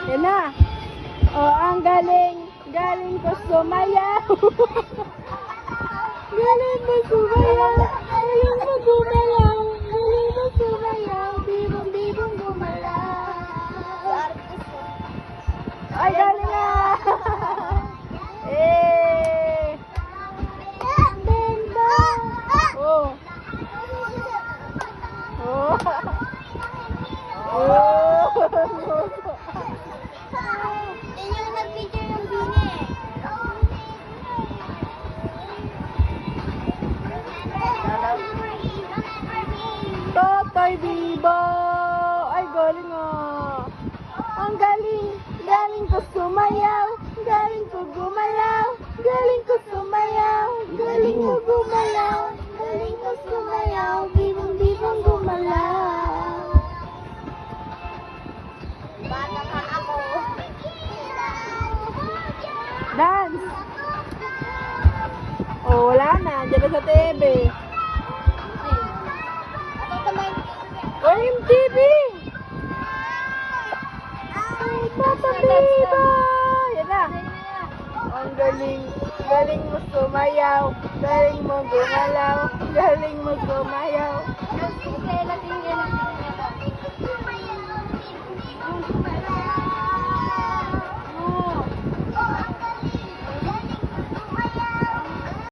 Yan na. Oh, ang galing. Galing ko sumayaw. Galing mo sumayaw. Galing mo gumalaw. Galing mo sumayaw. Bibong gumalaw. Ay, galing nga. Eh. Oh. Oh. Oh. Yung nag-video yung bini. Totoy Bibo! Ay, galing ah! Ang galing! Galing ko sumayaw! Galing ko gumalaw! Galing ko sumayaw! Galing ko gumalaw! Galing ko sumayaw! Bibong gumalaw! Bata pa ako. Dance! Oh, wala na. Diyan na sa TV. Oh, MTV! Ay, Papa Biba! Yan na. Ang galing. Galing mo sumayaw. Galing mo gumalaw. Galing mo sumayaw. Kailan